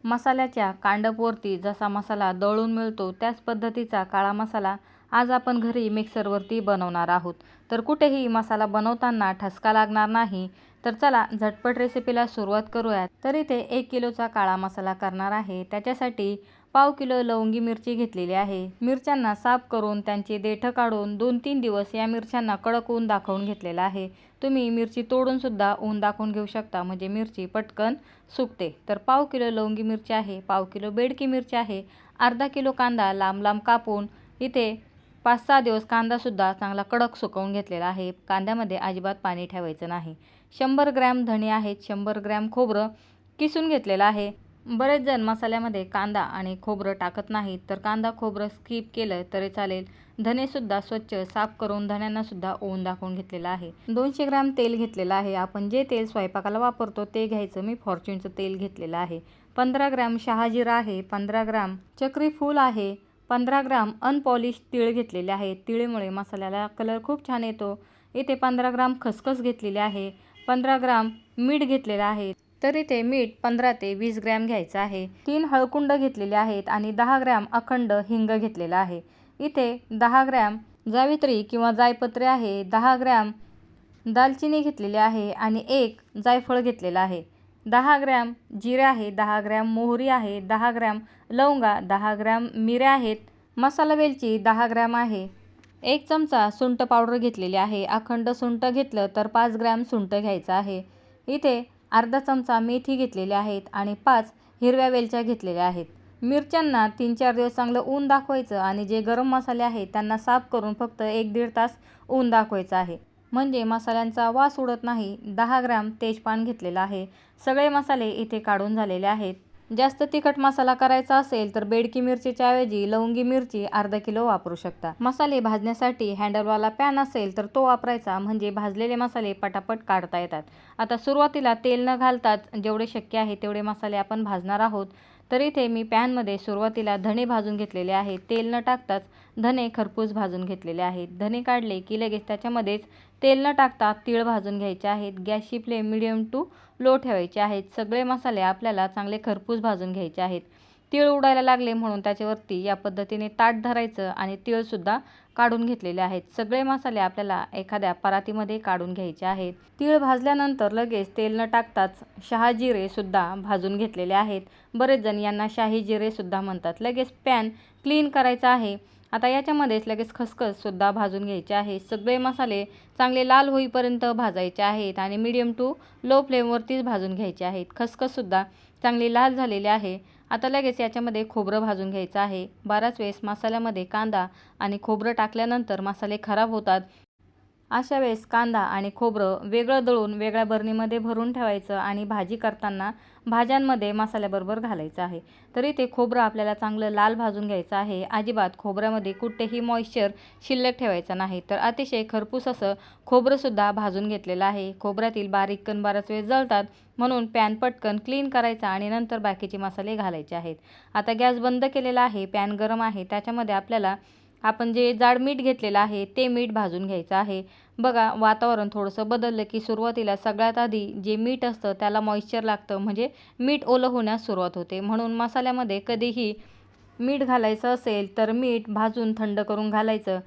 मसाल्याच्या कांडपवरती जसा मसाला दळून मिळतो त्याच पद्धतीचा काळा मसाला आज आपण घरी मिक्सरवरती बनवणार आहोत। तर कुठेही मसाला बनवताना ठसका लागणार नाही। तर चला झटपट रेसिपीला सुरुवात करूयात। तर इथे 1 किलोचा काळा मसाला करणार आहे। त्याच्यासाठी पाव किलो लवंगी मिरची घेतलेली आहे। मिरच्यांना साफ करून त्यांचे देठ काढून 2-3 दिवस या मिरच्यांना कडक ऊन दाखवून घेतलेला आहे। तुम्ही मिरची तोडून सुद्धा ऊन दाखवून घेऊ शकता, म्हणजे मिरची पटकन सुकते। तर पाव किलो लवंगी मिरची आहे, पाव किलो बेडकी मिरची आहे, अर्धा किलो कांदा लांब लांब कापून इथे 5-6 दिवस कांदासुद्धा चांगला कडक सुकवून घेतलेला आहे। कांद्यामध्ये अजिबात पाणी ठेवायचं नाही। 100 ग्रॅम धणे आहेत, 100 ग्रॅम खोबरं किसून घेतलेलं आहे। बरेच जण मसाल्यामध्ये कांदा आणि खोबरं टाकत नाहीत, तर कांदा खोबरं स्किप केलं तरी चालेल। धनेसुद्धा स्वच्छ साफ करून धण्यांनासुद्धा ऊन दाखवून घेतलेलं आहे। 200 ग्रॅम तेल घेतलेलं आहे। आपण जे तेल स्वयंपाकाला वापरतो ते घ्यायचं। मी फॉर्च्यूनचं तेल घेतलेलं आहे। 15 ग्रॅम शहाजिरा आहे, 15 ग्रॅम चक्री फूल आहे, 15 ग्रॅम अनपॉलिश तीळ घेतलेले आहे। तिळीमुळे मसाल्याला कलर खूप छान येतो। इथे 15 ग्रॅम खसखस घेतलेली आहे, 15 ग्रॅम मीठ घेतलेलं आहे। तर इथे मीठ 15 ते 20 ग्रॅम घ्यायचं आहे। 3 हळकुंड घेतलेले आहेत आणि 10 ग्रॅम अखंड हिंग घेतलेला आहे। इथे 10 ग्रॅम जावित्री किंवा जायपत्री आहे, 10 ग्रॅम दालचिनी घेतलेली आहे आणि 1 जायफळ घेतलेला आहे। 10 ग्रॅम जिरे आहे, 10 ग्रॅम मोहरी आहे, 10 ग्रॅम लवंगा, 10 ग्रॅम मिऱ्या आहेत, मसाला वेलची 10 ग्रॅम आहे। 1 चमचा सुंठ पावडर घेतलेली आहे। अखंड सुंठ घेतलं तर 5 ग्रॅम सुंठ घ्यायचं आहे। इथे अर्धा चमचा मेथी घेतलेली आहेत आणि 5 हिरव्या वेलच्या घेतलेल्या आहेत। मिरच्यांना 3-4 दिवस चांगलं ऊन दाखवायचं आणि जे गरम मसाले आहेत त्यांना साफ करून फक्त 1-1.5 तास ऊन दाखवायचं आहे, म्हणजे मसाल्यांचा वास उडत नाही। 10 ग्रॅम तेजपान घेतलेला आहे। सगळे मसाले इथे काढून झालेले आहेत। जास्त तिखट मसाला करायचा असेल तर बेडकी मिरचीच्या ऐवजी लवंगी मिरची अर्धा किलो वापरू शकता। मसाले भाजण्यासाठी हँडलवाला पॅन असेल तर तो वापरायचा, म्हणजे भाजलेले मसाले पटापट काढता येतात। आता सुरुवातीला तेल न घालताच जेवढे शक्य आहे तेवढे मसाले आपण भाजणार आहोत। तर इथे मी पॅनमध्ये सुरुवातीला धणे भाजून घेतलेले आहेत। तेल न टाकताच धणे खरपूस भाजून घेतलेले आहेत। धणे काढले की लगेच त्याच्यामध्येच तेल न टाकता तीळ भाजून घ्यायचे आहेत। गॅसची फ्लेम मिडियम टू लो ठेवायचे आहेत। सगळे मसाले आपल्याला चांगले खरपूस भाजून घ्यायचे आहेत। तीळ उडायला लागले म्हणून त्याच्यावरती या पद्धतीने ताट धरायचं आणि तीळसुद्धा काढून घेतलेले आहेत। सगळे मसाले आपल्याला एखाद्या परातीमध्ये काढून घ्यायचे आहेत। तीळ भाजल्यानंतर लगेच तेल न टाकताच शहाजिरे सुद्धा भाजून घेतलेले आहेत। बरेच जण यांना शाही जिरे सुद्धा म्हणतात। लगेच पॅन क्लीन करायचा आहे। आता याच्यामध्येच लगेच खसखस सुद्धा भाजून घ्यायचे आहे। सगळे मसाले चांगले लाल होईपर्यंत भाजायचे आहेत आणि मीडियम टू लो फ्लेमवरतीच भाजून घ्यायचे आहेत। खसखस सुद्धा चांगली लाल झालेली आहे। आता लगेच याच्यामध्ये खोबरं भाजून घ्यायचं आहे। बराच वेळेस मसाल्यामध्ये कांदा आणि खोबरं टाकल्यानंतर मसाले खराब होतात। अशा वेळेस कांदा आणि खोबरं वेगळं दळून वेगळ्या बरणीमध्ये भरून ठेवायचं आणि भाजी करताना भाज्यांमध्ये मसाल्याबरोबर घालायचं आहे। तर इथे खोबरं आपल्याला चांगलं लाल भाजून घ्यायचं आहे। अजिबात खोबऱ्यामध्ये कुठेही मॉइश्चर शिल्लक ठेवायचं नाही। तर अतिशय खरपूस असं खोबरंसुद्धा भाजून घेतलेलं आहे। खोबऱ्यातील बारीक कण बराच वेळ जळतात, म्हणून पॅन पटकन क्लीन करायचा आणि नंतर बाकीचे मसाले घालायचे आहेत। आता गॅस बंद केलेला आहे, पॅन गरम आहे। त्याच्यामध्ये आपल्याला आपण जे जाड मीठ घेतलेलं आहे ते मीठ भाजून घ्यायचं आहे। बघा, वातावरण थोडंसं बदललं की सुरुवातीला सगळ्यात आधी जे मीठ असतं त्याला मॉइश्चर लागतं, म्हणजे मीठ ओलं होण्यास सुरुवात होते। म्हणून मसाल्यामध्ये कधीही मीठ घालायचं असेल तर मीठ भाजून थंड करून घालायचं,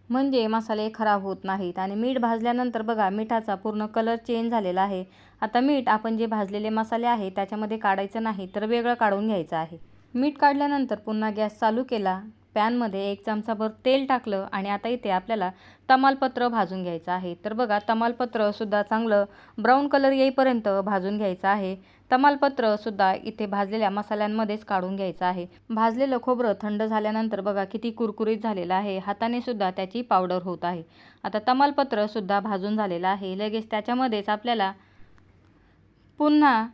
म्हणजे मसाले खराब होत नाहीत। आणि मीठ भाजल्यानंतर बघा मिठाचा पूर्ण कलर चेंज झालेला आहे। आता मीठ आपण जे भाजलेले मसाले आहे त्याच्यामध्ये काढायचं नाही, तर वेगळं काढून घ्यायचं आहे। मीठ काढल्यानंतर पुन्हा गॅस चालू केला, पॅनमध्ये 1 चमचाभर तेल टाकलं आणि आता इथे आपल्याला तमालपत्र भाजून घ्यायचं आहे। तर बघा, तमालपत्रसुद्धा चांगलं ब्राऊन कलर येईपर्यंत भाजून घ्यायचं आहे। तमालपत्रसुद्धा इथे भाजलेल्या मसाल्यांमध्येच काढून घ्यायचं आहे। भाजलेलं खोबरं थंड झाल्यानंतर बघा किती कुरकुरीत झालेलं आहे, हाताने सुद्धा त्याची पावडर होत आहे। आता तमालपत्रसुद्धा भाजून झालेलं आहे। लगेच त्याच्यामध्येच आपल्याला पुन्हा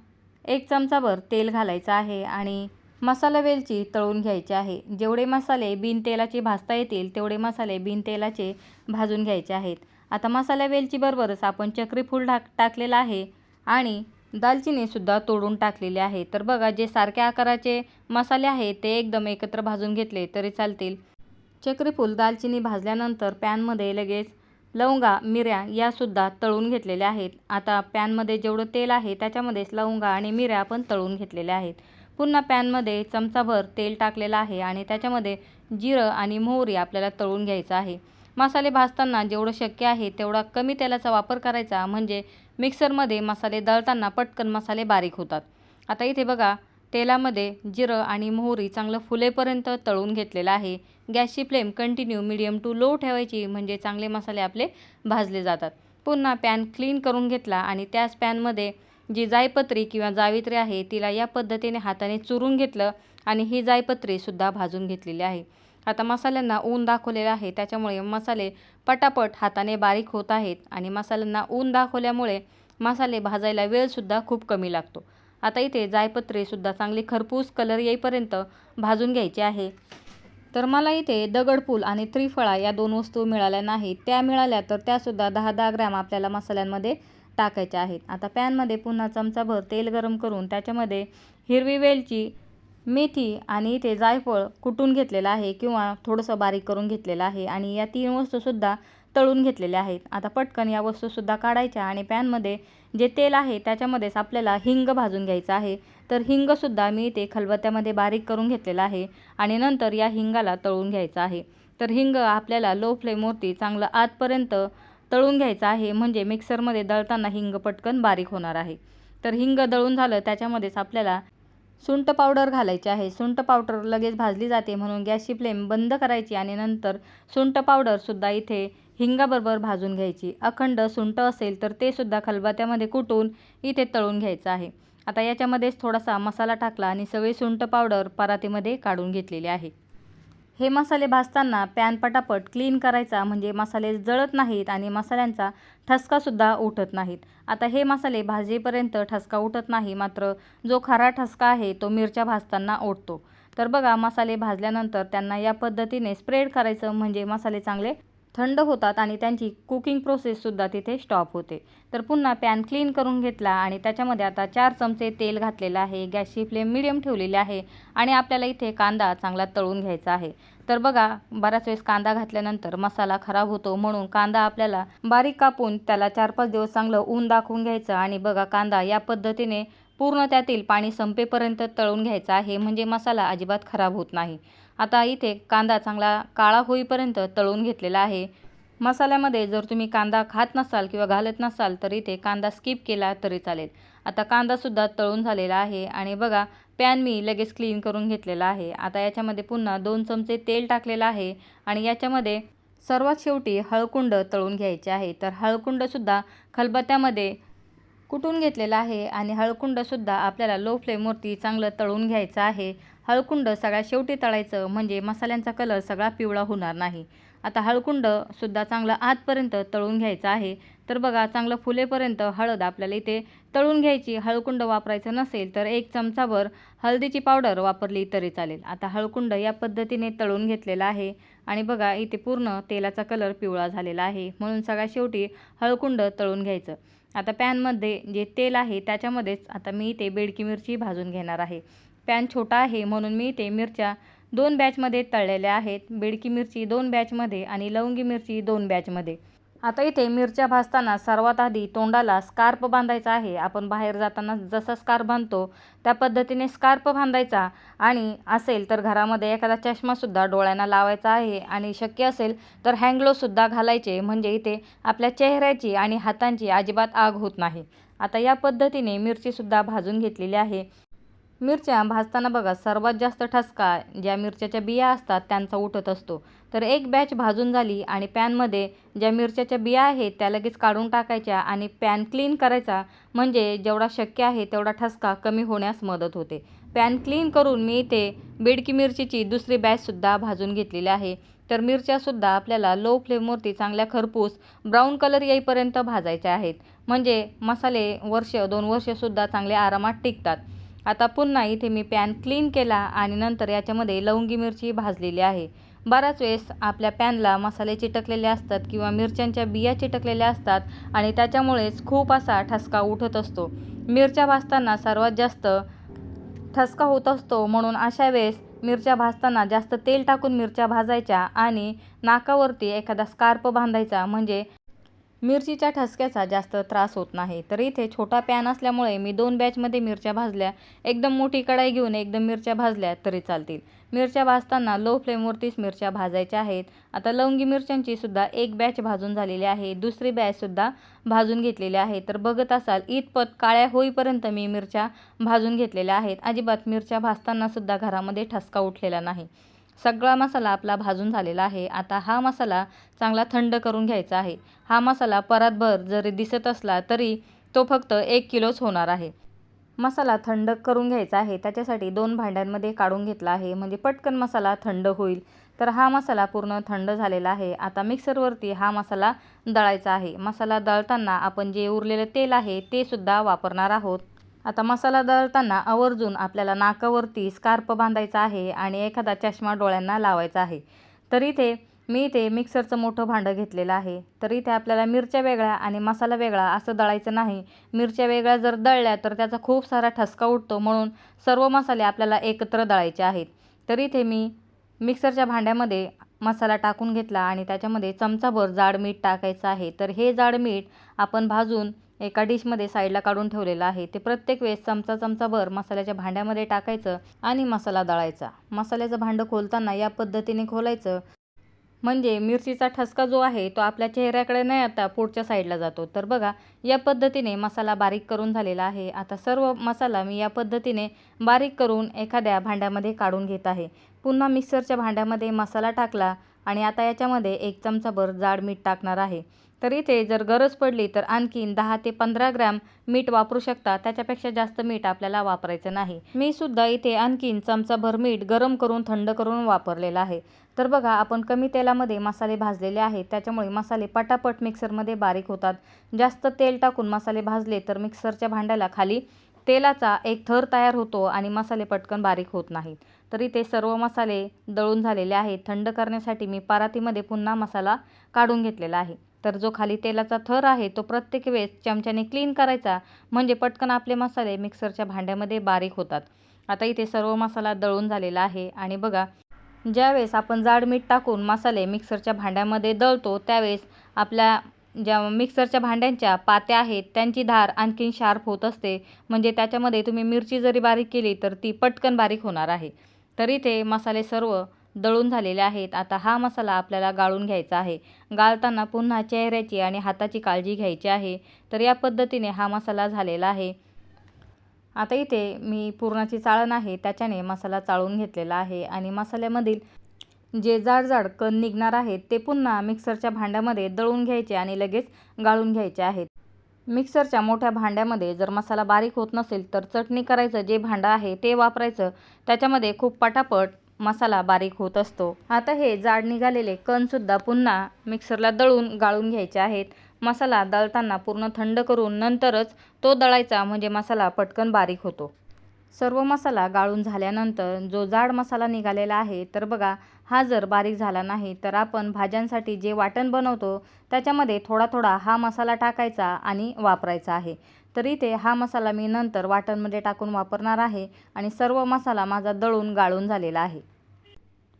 1 चमचाभर तेल घालायचं आहे आणि मसाला वेलची तळून घ्यायची आहे। जेवढे मसाले बिन तेलाचे भाजता येतील तेवढे मसाले बिन तेलाचे भाजून घ्यायचे आहेत। आता मसाला वेलचीबरोबरच आपण चक्री फूल टाकलेलं आहे आणि दालचिनीसुद्धा तोडून टाकलेली आहे। तर बघा, जे सारख्या आकाराचे मसाले आहेत ते एकदम एकत्र भाजून घेतले तरी चालतील। चक्री फूल दालचिनी भाजल्यानंतर पॅनमध्ये लगेच लवंगा मिऱ्या यासुद्धा तळून घेतलेल्या आहेत। आता पॅनमध्ये जेवढं तेल आहे त्याच्यामध्येच लवंगा आणि मिऱ्या आपण तळून घेतलेल्या आहेत। पुन्हा पॅनमध्ये चमचाभर तेल टाकलेलं आहे आणि त्याच्यामध्ये जिरं आणि मोहरी आपल्याला तळून घ्यायचं आहे. मसाले भाजताना जेवढं शक्य आहे तेवढा कमी तेलाचा वापर करायचा, म्हणजे मिक्सरमध्ये मसाले दळताना पटकन मसाले बारीक होतात. आता इथे बघा, तेलामध्ये जिरं आणि मोहरी चांगलं फुलेपर्यंत तळून घेतलेलं आहे. गॅसची flame continue medium to low ठेवायची, म्हणजे चांगले मसाले आपले भाजले जातात. पुन्हा पॅन क्लीन करून घेतला आणि त्याच पॅनमध्ये जी जायपत्री किंवा जावित्री आहे तिला या पद्धतीने हाताने चुरून घेतलं आणि ही जायपत्रीसुद्धा भाजून घेतलेली आहे. आता मसाल्यांना ऊन दाखवलेलं आहे, त्याच्यामुळे मसाले पटापट हाताने बारीक होत आहेत आणि मसाल्यांना ऊन दाखवल्यामुळे मसाले भाजायला वेळसुद्धा खूप कमी लागतो. आता इथे जायपत्रीसुद्धा चांगली खरपूस कलर येईपर्यंत भाजून घ्यायची आहे. तर मला इथे दगडफूल आणि त्रिफळा या 2 वस्तू मिळाल्या नाहीत. त्या मिळाल्या तर त्यासुद्धा 10-10 ग्रॅम आपल्याला मसाल्यांमध्ये टाकायच्या आहेत. आता पॅनमध्ये पुन्हा चमचाभर तेल गरम करून त्याच्यामध्ये हिरवी वेलची, मेथी आणि इथे जायफळ कुटून घेतलेलं आहे किंवा थोडंसं बारीक करून घेतलेलं आहे आणि या 3 वस्तूसुद्धा तळून घेतलेल्या आहेत. आता पटकन या वस्तूसुद्धा काढायच्या आणि पॅनमध्ये जे तेल आहे त्याच्यामध्येच आपल्याला हिंग भाजून घ्यायचं आहे. तर हिंगसुद्धा मी इथे खलबत्त्यामध्ये बारीक करून घेतलेला आहे आणि नंतर या हिंगाला तळून घ्यायचं आहे. तर हिंग आपल्याला लो फ्लेमवरती चांगलं आतपर्यंत तळून घ्यायचं आहे, म्हणजे मिक्सरमध्ये दळताना हिंग पटकन बारीक होणार आहे. तर हिंग दळून झालं त्याच्यामध्येच आपल्याला सुंठ पावडर घालायची आहे. सुंठ पावडर लगेच भाजली जाते, म्हणून गॅसची फ्लेम बंद करायची आणि नंतर सुंठ पावडरसुद्धा इथे हिंगाबरोबर भाजून घ्यायची. अखंड सुंठ असेल तर ते सुद्धा खलबत्त्यामध्ये कुटून इथे तळून घ्यायचं आहे. आता याच्यामध्येच थोडासा मसाला टाकला आणि सगळी सुंठ पावडर परातीमध्ये काढून घेतलेली आहे. हे मसाले भाजताना पॅन पटापट क्लीन करायचा, म्हणजे मसाले जळत नाहीत आणि मसाल्यांचा ठसकासुद्धा उठत नाहीत. आता हे मसाले भाजेपर्यंत ठसका उठत नाही, मात्र जो खरा ठसका आहे तो मिरच्या भाजताना उठतो. तर बघा, मसाले भाजल्यानंतर त्यांना या पद्धतीने स्प्रेड करायचं, म्हणजे मसाले चांगले थंड होतात आणि त्यांची कुकिंग प्रोसेससुद्धा तिथे स्टॉप होते. तर पुन्हा पॅन क्लीन करून घेतला आणि त्याच्यामध्ये आता 4 चमचे तेल घातलेलं आहे. गॅसची फ्लेम मीडियम ठेवलेली आहे आणि आपल्याला इथे कांदा चांगला तळून घ्यायचा आहे. तर बघा, बऱ्याच वेळेस कांदा घातल्यानंतर मसाला खराब होतो, म्हणून कांदा आपल्याला बारीक कापून त्याला 4-5 दिवस चांगलं ऊन दाखवून घ्यायचं आणि बघा, कांदा या पद्धतीने पूर्ण त्यातील पाणी संपेपर्यंत तळून घ्यायचा आहे, म्हणजे मसाला अजिबात खराब होत नाही. आता इथे कांदा चांगला काळा होईपर्यंत तळून घेतलेला आहे. मसाल्यामध्ये जर तुम्ही कांदा खात नसाल किंवा घालत नसाल तर इथे कांदा स्किप केला तरी चालेल. आता कांदासुद्धा तळून झालेला आहे आणि बघा, पॅन मी लगेच क्लीन करून घेतलेला आहे. आता याच्यामध्ये पुन्हा 2 चमचे तेल टाकलेलं आहे आणि याच्यामध्ये सर्वात शेवटी हळकुंड तळून घ्यायचे आहे. तर हळकुंडसुद्धा खलबत्त्यामध्ये कुटून घेतलेलं आहे आणि हळकुंडसुद्धा आपल्याला लो फ्लेमवरती चांगलं तळून घ्यायचं आहे. हळकुंड सगळ्यात शेवटी तळायचं, म्हणजे मसाल्यांचा कलर सगळा पिवळा होणार नाही. आता हळकुंडसुद्धा चांगलं आतपर्यंत तळून घ्यायचं आहे. तर बघा, चांगलं फुलेपर्यंत हळद आपल्याला इथे तळून घ्यायची. हळकुंड वापरायचं नसेल तर 1 चमचाभर हळदीची पावडर वापरली तरी चालेल. आता हळकुंड या पद्धतीने तळून घेतलेला आहे आणि बघा, इथे पूर्ण तेलाचा कलर पिवळा झालेला आहे, म्हणून सगळ्यात शेवटी हळकुंड तळून घ्यायचं. आता पॅनमध्ये जे तेल आहे त्याच्यामध्येच आता मी इथे बेडकी मिरची भाजून घेणार आहे. पॅन छोटा आहे म्हणून मी इथे मिरच्या 2 बॅचमध्ये तळलेल्या आहेत. बेडकी मिरची 2 बॅचमध्ये आणि लवंगी मिरची 2 बॅचमध्ये. आता इथे मिरच्या भाजताना सर्वात आधी तोंडाला स्कार्फ बांधायचा आहे. आपण बाहेर जाताना जसा स्कार्फ बांधतो त्या पद्धतीने स्कार्फ बांधायचा आणि असेल तर घरामध्ये एखादा चष्मासुद्धा डोळ्यांना लावायचा आहे आणि शक्य असेल तर हँडग्लोव्हसुद्धा घालायचे, म्हणजे इथे आपल्या चेहऱ्याची आणि हातांची अजिबात आग होत नाही. आता या पद्धतीने मिरचीसुद्धा भाजून घेतलेली आहे. मिरच्या भाजताना बघा, सर्वात जास्त ठसका ज्या मिरच्याच्या बिया असतात त्यांचा उठत असतो. तर एक बॅच भाजून झाली आणि पॅनमध्ये ज्या मिरच्याच्या बिया आहेत त्या लगेच काढून टाकायच्या आणि पॅन क्लीन करायचा, म्हणजे जेवढा शक्य आहे तेवढा ठसका कमी होण्यास मदत होते. पॅन क्लीन करून मी इथे बेडकी मिरचीची दुसरी बॅचसुद्धा भाजून घेतलेली आहे. तर मिरच्यासुद्धा आपल्याला लो फ्लेमवरती चांगल्या खरपूस ब्राऊन कलर येईपर्यंत भाजायच्या आहेत, म्हणजे मसाले वर्ष 2 वर्षसुद्धा चांगले आरामात टिकतात. आता पुन्हा इथे मी पॅन क्लीन केला आणि नंतर याच्यामध्ये लवंगी मिरची भाजलेली आहे. बराच वेळेस आपल्या पॅनला मसाले चिटकलेले असतात किंवा मिरच्यांच्या बिया चिटकलेल्या असतात आणि त्याच्यामुळेच खूप असा ठसका उठत असतो. मिरच्या भाजताना सर्वात जास्त ठसका होत असतो, म्हणून अशा वेळेस मिरच्या भाजताना जास्त तेल टाकून मिरच्या भाजायच्या आणि नाकावरती एखादा स्कार्फ बांधायचा, म्हणजे मिरचीच्या ठसक्याचा जास्त त्रास होत नाही. तर इथे छोटा पॅन असल्यामुळे मी 2 बॅचमध्ये मिरच्या भाजल्या. एकदम मोठी कढाई घेऊन एकदम मिरच्या भाजल्या तरी चालतील. मिरच्या भाजताना लो फ्लेमवरतीच मिरच्या भाजायच्या आहेत. आता लवंगी मिरच्यांची सुद्धा एक बॅच भाजून झालेली आहे. दुसरी बॅचसुद्धा भाजून घेतलेली आहे. तर बघत असाल इतपत काळ्या होईपर्यंत मी मिरच्या भाजून घेतलेल्या आहेत. अजिबात मिरच्या भाजतानासुद्धा घरामध्ये ठसका उठलेला नाही. सगळा मसाला आपला भाजून झालेला आहे. आता हा मसाला चांगला थंड करून घ्यायचा आहे. हा मसाला परातभर जरी दिसत असला तरी तो फक्त 1 किलोच होणार आहे. मसाला थंड करून घ्यायचा आहे. त्याच्यासाठी 2 भांड्यांमध्ये काढून घेतला आहे, म्हणजे पटकन मसाला थंड होईल. तर हा मसाला पूर्ण थंड झालेला आहे. आता मिक्सरवरती हा मसाला दळायचा आहे. मसाला दळताना आपण जे उरलेलं तेल आहे ते सुद्धा वापरणार आहोत. आता मसाला दळताना आवर्जून आपल्याला नाकावरती स्कार्फ बांधायचा आहे आणि एखादा चष्मा डोळ्यांना लावायचा आहे. तर मी इथे मिक्सरचं मोठं भांडं घेतलेलं आहे. तर इथे आपल्याला मिरच्या वेगळ्या आणि मसाला वेगळा असं दळायचं नाही. मिरच्या वेगळ्या जर दळल्या तर त्याचा खूप सारा ठसका उठतो, म्हणून सर्व मसाले आपल्याला एकत्र दळायचे आहेत. तर इथे मी मिक्सरच्या भांड्यामध्ये मसाला टाकून घेतला आणि त्याच्यामध्ये चमचाभर जाड मीठ टाकायचं आहे. तर हे जाड मीठ आपण भाजून एका डिशमध्ये साईडला काढून ठेवलेलं आहे. ते प्रत्येक वेळेस चमचाभर मसाल्याच्या भांड्यामध्ये टाकायचं आणि मसाला दळायचा. मसाल्याचं भांडं खोलताना या पद्धतीने खोलायचं, म्हणजे मिरचीचा ठसका जो आहे तो आपल्या चेहऱ्याकडे न येता पुढच्या साईडला जातो. तर बघा, या पद्धतीने मसाला बारीक करून झालेला आहे. आता सर्व मसाला मी या पद्धतीने बारीक करून एखाद्या भांड्यामध्ये काढून घेत आहे. पुन्हा मिक्सरच्या भांड्यामध्ये मसाला टाकला आणि आता याच्यामध्ये 1 चमचाभर जाड मीठ टाकणार आहे. तर इथे जर गरज पडली तर आणखीन 10 ते 15 ग्रॅम मीठ वापरू शकता. त्याच्यापेक्षा जास्त मीठ आपल्याला वापरायचं नाही. मी सुद्धा इथे आणखीन चमचाभर मीठ गरम करून थंड करून वापरलेलं आहे. तर बघा, आपण कमी तेलामध्ये मसाले भाजलेले आहेत, त्याच्यामुळे मसाले पटापट मिक्सरमध्ये बारीक होतात. जास्त तेल टाकून मसाले भाजले तर मिक्सरच्या भांड्याला खाली तेलाचा एक थर तयार होतो आणि मसाले पटकन बारीक होत नाहीत. तर इथे सर्व मसाले दळून झालेले आहेत. थंड करण्यासाठी मी परातीमध्ये पुन्हा मसाला काढून घेतलेला आहे. तर जो खाली तेलाचा थर आहे तो प्रत्येक वेळेस चमच्याने क्लीन करायचा, म्हणजे पटकन आपले मसाले मिक्सरच्या भांड्यामध्ये बारीक होतात. आता इथे सर्व मसाला दळून झालेला आहे आणि बघा, ज्यावेळेस आपण जाड मीठ टाकून मसाले मिक्सरच्या भांड्यामध्ये दळतो त्यावेळेस आपल्या ज्या मिक्सरच्या भांड्यांच्या पात्या आहेत त्यांची धार आणखीन शार्प होत असते, म्हणजे त्याच्यामध्ये तुम्ही मिरची जरी बारीक केली तर ती पटकन बारीक होणार आहे. तर इथे मसाले सर्व दळून झालेले आहेत. आता हा मसाला आपल्याला गाळून घ्यायचा आहे. गाळताना पुन्हा चेहऱ्याची आणि हाताची काळजी घ्यायची आहे. तर या पद्धतीने हा मसाला झालेला आहे. आता इथे मी पुरणाची चाळण आहे त्याच्याने मसाला चाळून घेतलेला आहे आणि मसाल्यामधील जे जाड कण निघणार आहेत ते पुन्हा मिक्सरच्या भांड्यामध्ये दळून घ्यायचे आणि लगेच गाळून घ्यायचे आहेत. मिक्सरच्या मोठ्या भांड्यामध्ये जर मसाला बारीक होत नसेल तर चटणी करायचं जे भांडं आहे ते वापरायचं. त्याच्यामध्ये खूप पटापट मसाला बारीक होत असतो. आता हे जाड निघालेले कणसुद्धा पुन्हा मिक्सरला दळून गाळून घ्यायचे आहेत. मसाला दळताना पूर्ण थंड करून नंतरच तो दळायचा, म्हणजे मसाला पटकन बारीक होतो. सर्व मसाला गाळून झाल्यानंतर जो जाड मसाला निघालेला आहे, तर बघा, हा जर बारीक झाला नाही तर आपण भाज्यांसाठी जे वाटण बनवतो त्याच्यामध्ये थोडा हा मसाला टाकायचा आणि वापरायचा आहे. तर इथे हा मसाला मी नंतर वाटणमध्ये टाकून वापरणार आहे आणि सर्व मसाला माझा दळून गाळून झालेला आहे.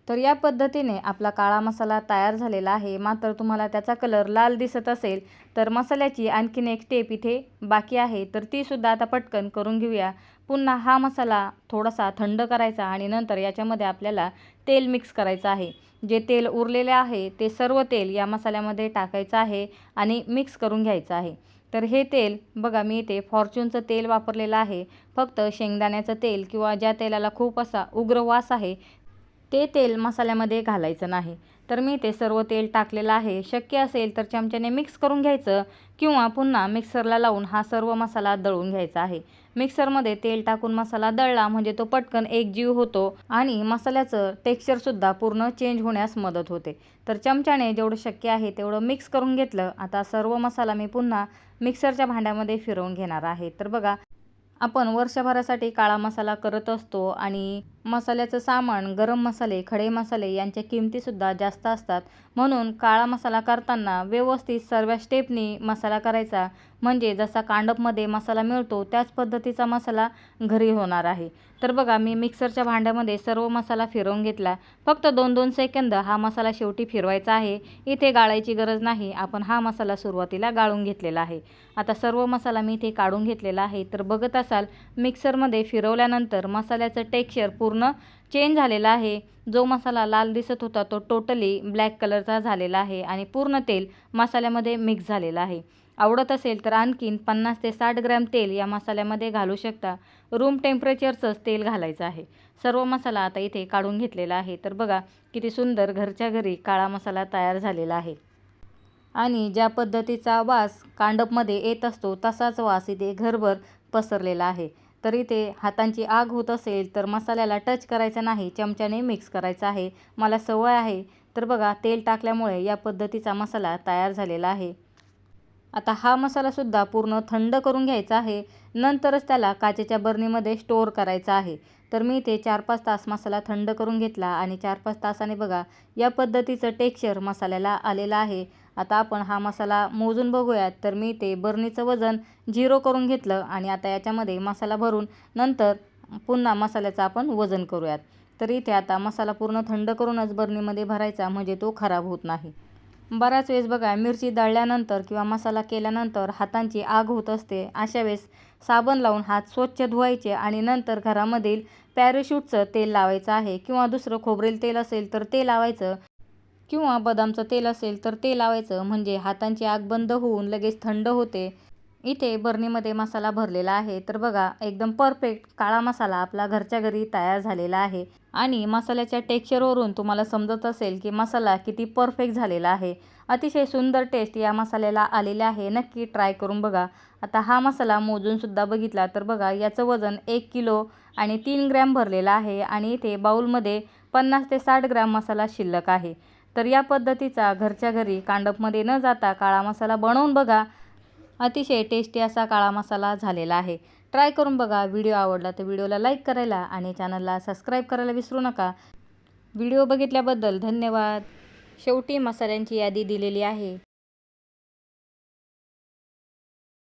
तर या पद्धतीने आपला काळा मसाला तयार झालेला आहे. मात्र तुम्हाला त्याचा कलर लाल दिसत असेल तर मसाल्याची आणखीन एक स्टेप इथे बाकी आहे, तर ती सुद्धा आता पटकन करून घेऊया. पुन्हा हा मसाला थोडासा थंड करायचा आणि नंतर याच्यामध्ये आपल्याला तेल मिक्स करायचं आहे. जे तेल उरलेले आहे ते सर्व तेल या मसाल्यामध्ये टाकायचं आहे आणि मिक्स करून घ्यायचं आहे. तर हे तेल बघा, मी इथे फॉर्च्यूनचं तेल वापरलेलं आहे. फक्त शेंगदाण्याचं तेल किंवा ज्या तेलाला खूप असा उग्र वास आहे ते तेल मसाल्यामध्ये घालायचं नाही. तर मी ते सर्व तेल टाकलेलं आहे. शक्य असेल तर चमच्याने मिक्स करून घ्यायचं किंवा पुन्हा मिक्सरला लावून हा सर्व मसाला दळून घ्यायचा आहे. मिक्सरमध्ये तेल टाकून मसाला दळला म्हणजे तो पटकन एकजीव होतो आणि मसाल्याचं टेक्स्चरसुद्धा पूर्ण चेंज होण्यास मदत होते. तर चमच्याने जेवढं शक्य आहे तेवढं मिक्स करून घेतलं. आता सर्व मसाला मी पुन्हा मिक्सरच्या भांड्यामध्ये फिरवून घेणार आहे. तर बघा, आपण वर्षभरासाठी काळा मसाला करत असतो आणि मसाल्याचं सामान, गरम मसाले, खडे मसाले यांच्या किमतीसुद्धा जास्त असतात. म्हणून काळा मसाला करताना व्यवस्थित सर्व स्टेपनी मसाला करायचा, म्हणजे जसा कांडपमध्ये मसाला मिळतो त्याच पद्धतीचा मसाला घरी होणार आहे. तर बघा मी मिक्सरच्या भांड्यामध्ये सर्व मसाला फिरवून घेतला. फक्त 2-2 सेकंद हा मसाला शेवटी फिरवायचा आहे. इथे गाळायची गरज नाही. आपण हा मसाला सुरुवातीला गाळून घेतलेला आहे. आता सर्व मसाला मी इथे काढून घेतलेला आहे. तर बघत असाल मिक्सरमध्ये फिरवल्यानंतर मसाल्याचं टेक्स्चर पूर्ण चेंज झालेला आहे. जो मसाला लाल दिसत होता तो टोटली ब्लॅक कलरचा झालेला आहे आणि पूर्ण तेल मसाल्यामध्ये मिक्स झालेलं आहे. आवडत असेल तर आणखीन 50 ते 60 ग्रॅम तेल या मसाल्यामध्ये घालू शकता. रूम टेम्परेचरचंच तेल घालायचं आहे. सर्व मसाला आता इथे काढून घेतलेला आहे. तर बघा किती सुंदर घरच्या घरी काळा मसाला तयार झालेला आहे. आणि ज्या पद्धतीचा वास कांडपमध्ये येत असतो तसाच वास इथे घरभर पसरलेला आहे. तर इथे हातांची आग होत असेल तर मसाल्याला टच करायचं नाही, चमच्याने मिक्स करायचं आहे. मला सवय आहे. तर बघा तेल टाकल्यामुळे या पद्धतीचा मसाला तयार झालेला आहे. आता हा मसालासुद्धा पूर्ण थंड करून घ्यायचा आहे. नंतरच त्याला काचेच्या बरणीमध्ये स्टोअर करायचा आहे. तर मी इथे 4-5 तास मसाला थंड करून घेतला आणि 4-5 तासाने बघा या पद्धतीचं टेक्स्चर मसाल्याला आलेलं आहे. आता आपण हा मसाला मोजून बघूयात. तर मी ते बरणीचं वजन 0 करून घेतलं आणि आता याच्यामध्ये मसाला भरून नंतर पुन्हा मसाल्याचं आपण वजन करूयात. तर इथे आता मसाला पूर्ण थंड करूनच बरणीमध्ये भरायचा म्हणजे तो खराब होत नाही. बऱ्याच वेळेस बघा मिरची दळल्यानंतर किंवा मसाला केल्यानंतर हातांची आग होत असते. अशा वेळेस साबण लावून हात स्वच्छ धुवायचे आणि नंतर घरामधील पॅराशूटचं तेल लावायचं आहे किंवा दुसरं खोबरेल तेल असेल तर ते लावायचं किंवा बदामचं तेल असेल तर ते लावायचं म्हणजे हातांची आग बंद होऊन लगेच थंड होते. इथे बरणीमध्ये मसाला भरलेला आहे. तर बघा एकदम परफेक्ट काळा मसाला आपला घरच्या घरी तयार झालेला आहे आणि मसाल्याच्या टेक्स्चरवरून तुम्हाला समजत असेल की मसाला किती परफेक्ट झालेला आहे. अतिशय सुंदर टेस्ट या मसाल्याला आलेले आहे. नक्की ट्राय करून बघा. आता हा मसाला मोजूनसुद्धा बघितला तर बघा याचं वजन 1 किलो आणि 3 ग्रॅम भरलेलं आहे आणि इथे बाऊलमध्ये 50 ते 60 ग्रॅम मसाला शिल्लक आहे. तर या पद्धतीचा घरच्या घरी कांडपमध्ये न जाता काळा मसाला बनवून बघा. अतिशय टेस्टी असा काळा मसाला झालेला आहे. ट्राय करून बघा. व्हिडिओ आवडला तर व्हिडिओला लाईक करायला आणि चॅनलला सबस्क्राईब करायला विसरू नका. व्हिडिओ बघितल्याबद्दल धन्यवाद. शेवटी मसाल्यांची यादी दिलेली आहे.